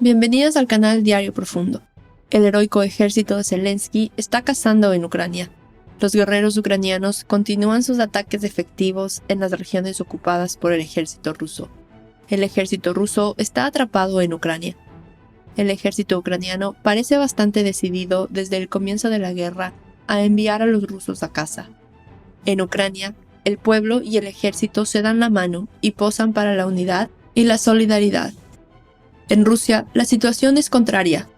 Bienvenidos al canal Diario Profundo. El heroico ejército de Zelensky está cazando en Ucrania. Los guerreros ucranianos continúan sus ataques efectivos en las regiones ocupadas por el ejército ruso. El ejército ruso está atrapado en Ucrania. El ejército ucraniano parece bastante decidido desde el comienzo de la guerra a enviar a los rusos a casa. En Ucrania, el pueblo y el ejército se dan la mano y posan para la unidad y la solidaridad. En Rusia, la situación es contraria.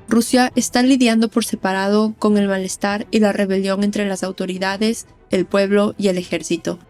Rusia está lidiando por separado con el malestar y la rebelión entre las autoridades, el pueblo y el ejército.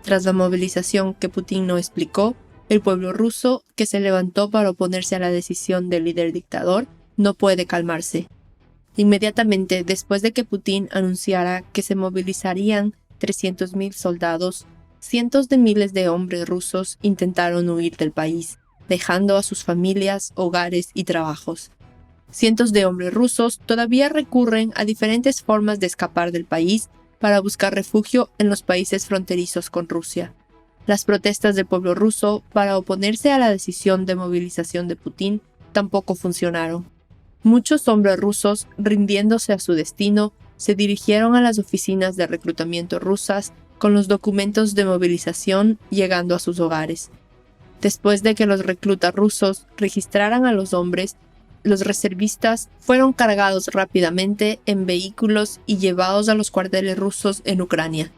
Tras la movilización que Putin no explicó, el pueblo ruso, que se levantó para oponerse a la decisión del líder dictador, no puede calmarse. Inmediatamente después de que Putin anunciara que se movilizarían 300.000 soldados, cientos de miles de hombres rusos intentaron huir del país, dejando a sus familias, hogares y trabajos. Cientos de hombres rusos todavía recurren a diferentes formas de escapar del país para buscar refugio en los países fronterizos con Rusia. Las protestas del pueblo ruso para oponerse a la decisión de movilización de Putin tampoco funcionaron. Muchos hombres rusos, rindiéndose a su destino, se dirigieron a las oficinas de reclutamiento rusas con los documentos de movilización llegando a sus hogares. Después de que los reclutas rusos registraran a los hombres, los reservistas fueron cargados rápidamente en vehículos y llevados a los cuarteles rusos en Ucrania.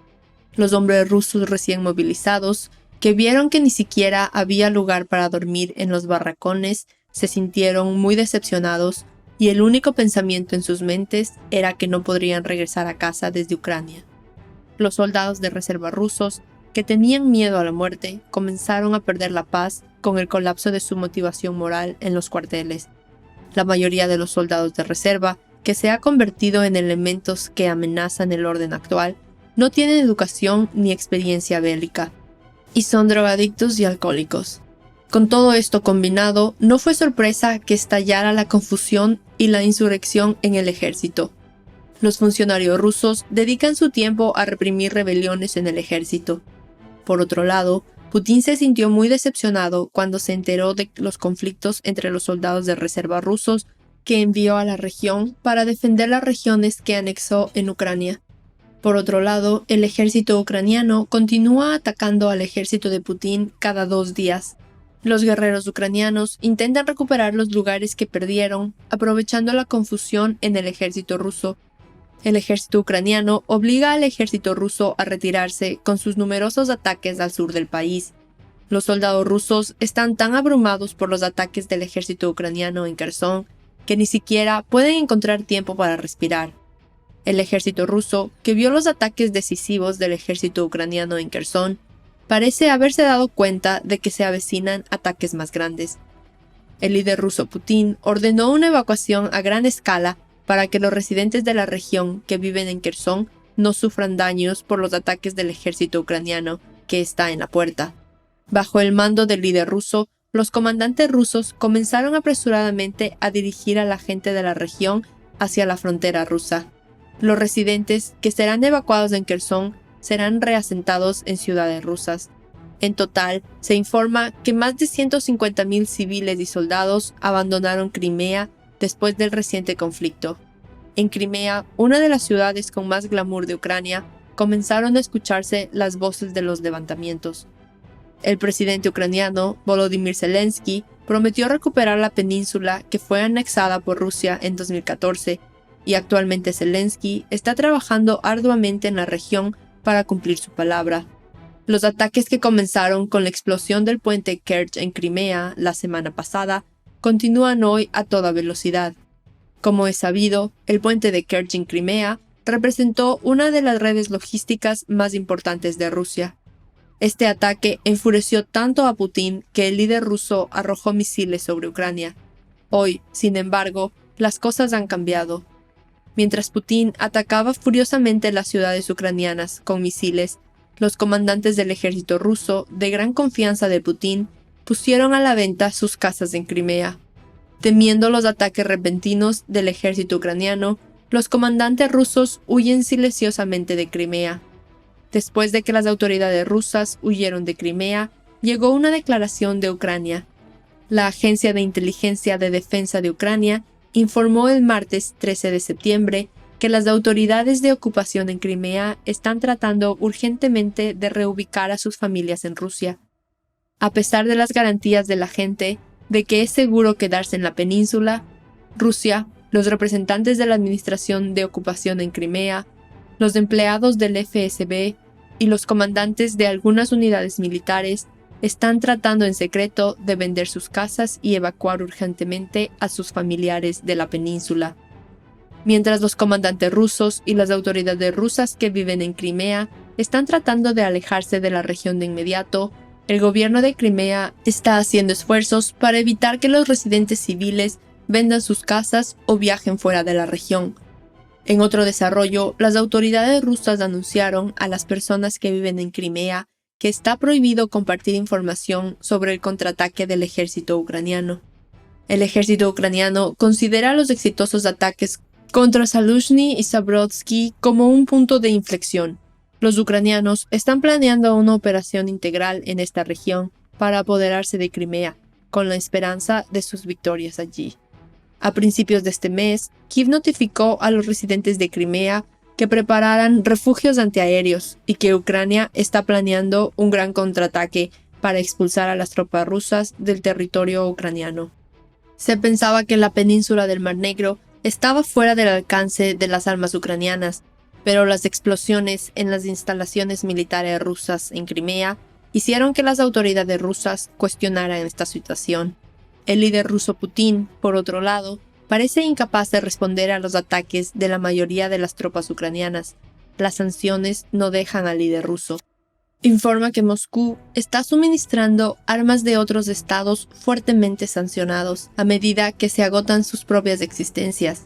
Los hombres rusos recién movilizados, que vieron que ni siquiera había lugar para dormir en los barracones, se sintieron muy decepcionados y el único pensamiento en sus mentes era que no podrían regresar a casa desde Ucrania. Los soldados de reserva rusos, que tenían miedo a la muerte, comenzaron a perder la paz con el colapso de su motivación moral en los cuarteles. La mayoría de los soldados de reserva, que se ha convertido en elementos que amenazan el orden actual, no tienen educación ni experiencia bélica, y son drogadictos y alcohólicos. Con todo esto combinado, no fue sorpresa que estallara la confusión y la insurrección en el ejército. Los funcionarios rusos dedican su tiempo a reprimir rebeliones en el ejército. Por otro lado, Putin se sintió muy decepcionado cuando se enteró de los conflictos entre los soldados de reserva rusos que envió a la región para defender las regiones que anexó en Ucrania. Por otro lado, el ejército ucraniano continúa atacando al ejército de Putin cada 2 días. Los guerreros ucranianos intentan recuperar los lugares que perdieron, aprovechando la confusión en el ejército ruso. El ejército ucraniano obliga al ejército ruso a retirarse con sus numerosos ataques al sur del país. Los soldados rusos están tan abrumados por los ataques del ejército ucraniano en Kherson que ni siquiera pueden encontrar tiempo para respirar. El ejército ruso, que vio los ataques decisivos del ejército ucraniano en Kherson, parece haberse dado cuenta de que se avecinan ataques más grandes. El líder ruso Putin ordenó una evacuación a gran escala para que los residentes de la región que viven en Kherson no sufran daños por los ataques del ejército ucraniano que está en la puerta. Bajo el mando del líder ruso, los comandantes rusos comenzaron apresuradamente a dirigir a la gente de la región hacia la frontera rusa. Los residentes que serán evacuados en Kherson serán reasentados en ciudades rusas. En total, se informa que más de 150.000 civiles y soldados abandonaron Crimea después del reciente conflicto. En Crimea, una de las ciudades con más glamour de Ucrania, comenzaron a escucharse las voces de los levantamientos. El presidente ucraniano, Volodymyr Zelensky, prometió recuperar la península que fue anexada por Rusia en 2014, y actualmente Zelensky está trabajando arduamente en la región para cumplir su palabra. Los ataques que comenzaron con la explosión del puente Kerch en Crimea la semana pasada continúan hoy a toda velocidad. Como es sabido, el puente de Kerch en Crimea representó una de las redes logísticas más importantes de Rusia. Este ataque enfureció tanto a Putin que el líder ruso arrojó misiles sobre Ucrania. Hoy, sin embargo, las cosas han cambiado. Mientras Putin atacaba furiosamente las ciudades ucranianas con misiles, los comandantes del ejército ruso, de gran confianza de Putin, pusieron a la venta sus casas en Crimea. Temiendo los ataques repentinos del ejército ucraniano, los comandantes rusos huyen silenciosamente de Crimea. Después de que las autoridades rusas huyeron de Crimea, llegó una declaración de Ucrania. La Agencia de Inteligencia de Defensa de Ucrania informó el martes 13 de septiembre que las autoridades de ocupación en Crimea están tratando urgentemente de reubicar a sus familias en Rusia. A pesar de las garantías de la gente de que es seguro quedarse en la península, Rusia, los representantes de la Administración de Ocupación en Crimea, los empleados del FSB y los comandantes de algunas unidades militares están tratando en secreto de vender sus casas y evacuar urgentemente a sus familiares de la península. Mientras los comandantes rusos y las autoridades rusas que viven en Crimea están tratando de alejarse de la región de inmediato, el gobierno de Crimea está haciendo esfuerzos para evitar que los residentes civiles vendan sus casas o viajen fuera de la región. En otro desarrollo, las autoridades rusas anunciaron a las personas que viven en Crimea que está prohibido compartir información sobre el contraataque del ejército ucraniano. El ejército ucraniano considera los exitosos ataques contra Zaluzhny y Zabrodsky como un punto de inflexión. Los ucranianos están planeando una operación integral en esta región para apoderarse de Crimea, con la esperanza de sus victorias allí. A principios de este mes, Kiev notificó a los residentes de Crimea que prepararan refugios antiaéreos y que Ucrania está planeando un gran contraataque para expulsar a las tropas rusas del territorio ucraniano. Se pensaba que la península del Mar Negro estaba fuera del alcance de las armas ucranianas, pero las explosiones en las instalaciones militares rusas en Crimea hicieron que las autoridades rusas cuestionaran esta situación. El líder ruso Putin, por otro lado, parece incapaz de responder a los ataques de la mayoría de las tropas ucranianas. Las sanciones no dejan al líder ruso. Informa que Moscú está suministrando armas de otros estados fuertemente sancionados a medida que se agotan sus propias existencias.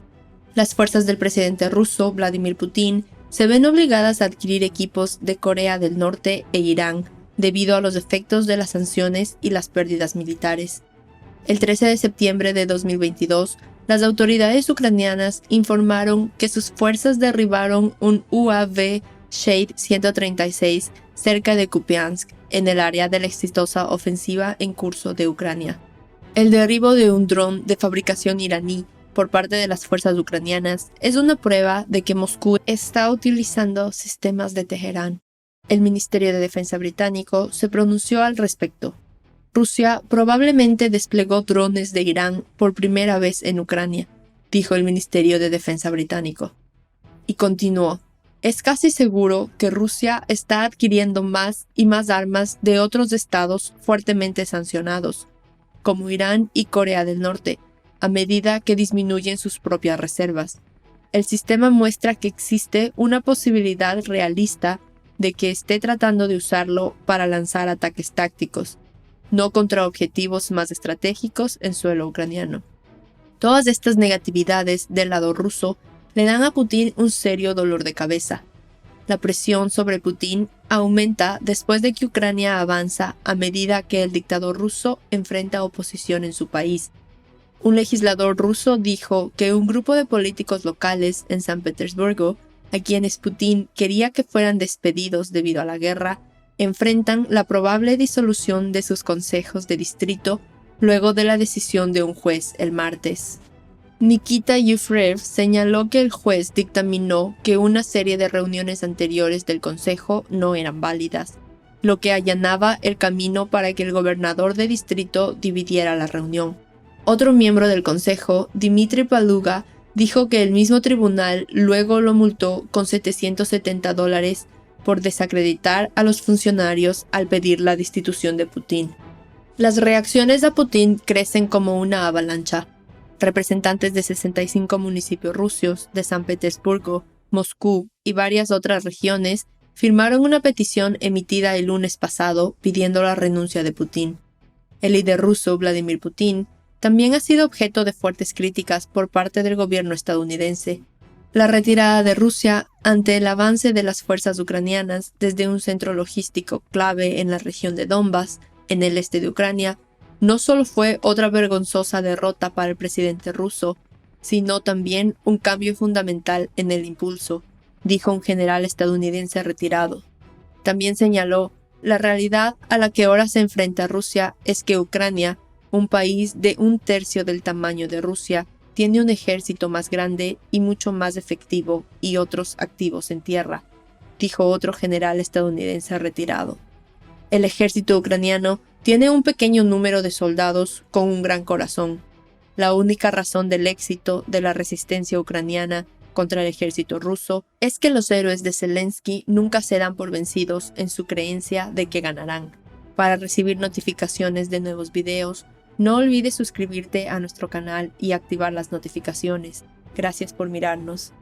Las fuerzas del presidente ruso, Vladimir Putin, se ven obligadas a adquirir equipos de Corea del Norte e Irán debido a los efectos de las sanciones y las pérdidas militares. El 13 de septiembre de 2022, las autoridades ucranianas informaron que sus fuerzas derribaron un UAV Shade 136 cerca de Kupiansk, en el área de la exitosa ofensiva en curso de Ucrania. El derribo de un dron de fabricación iraní por parte de las fuerzas ucranianas es una prueba de que Moscú está utilizando sistemas de Teherán. El Ministerio de Defensa británico se pronunció al respecto. Rusia probablemente desplegó drones de Irán por primera vez en Ucrania, dijo el Ministerio de Defensa británico. Y continuó: es casi seguro que Rusia está adquiriendo más y más armas de otros estados fuertemente sancionados, como Irán y Corea del Norte, a medida que disminuyen sus propias reservas. El sistema muestra que existe una posibilidad realista de que esté tratando de usarlo para lanzar ataques tácticos, no contra objetivos más estratégicos en suelo ucraniano. Todas estas negatividades del lado ruso le dan a Putin un serio dolor de cabeza. La presión sobre Putin aumenta después de que Ucrania avanza a medida que el dictador ruso enfrenta oposición en su país. Un legislador ruso dijo que un grupo de políticos locales en San Petersburgo, a quienes Putin quería que fueran despedidos debido a la guerra, enfrentan la probable disolución de sus consejos de distrito luego de la decisión de un juez el martes. Nikita Yufrev señaló que el juez dictaminó que una serie de reuniones anteriores del consejo no eran válidas, lo que allanaba el camino para que el gobernador de distrito dividiera la reunión. Otro miembro del consejo, Dmitry Paluga, dijo que el mismo tribunal luego lo multó con $770 por desacreditar a los funcionarios al pedir la destitución de Putin. Las reacciones a Putin crecen como una avalancha. Representantes de 65 municipios rusos de San Petersburgo, Moscú y varias otras regiones firmaron una petición emitida el lunes pasado pidiendo la renuncia de Putin. El líder ruso, Vladimir Putin, también ha sido objeto de fuertes críticas por parte del gobierno estadounidense. La retirada de Rusia ante el avance de las fuerzas ucranianas desde un centro logístico clave en la región de Donbass, en el este de Ucrania, no solo fue otra vergonzosa derrota para el presidente ruso, sino también un cambio fundamental en el impulso, dijo un general estadounidense retirado. También señaló: la realidad a la que ahora se enfrenta Rusia es que Ucrania Un país de 1/3 del tamaño de Rusia tiene un ejército más grande y mucho más efectivo y otros activos en tierra, dijo otro general estadounidense retirado. El ejército ucraniano tiene un pequeño número de soldados con un gran corazón. La única razón del éxito de la resistencia ucraniana contra el ejército ruso es que los héroes de Zelensky nunca se dan por vencidos en su creencia de que ganarán. Para recibir notificaciones de nuevos videos, no olvides suscribirte a nuestro canal y activar las notificaciones. Gracias por mirarnos.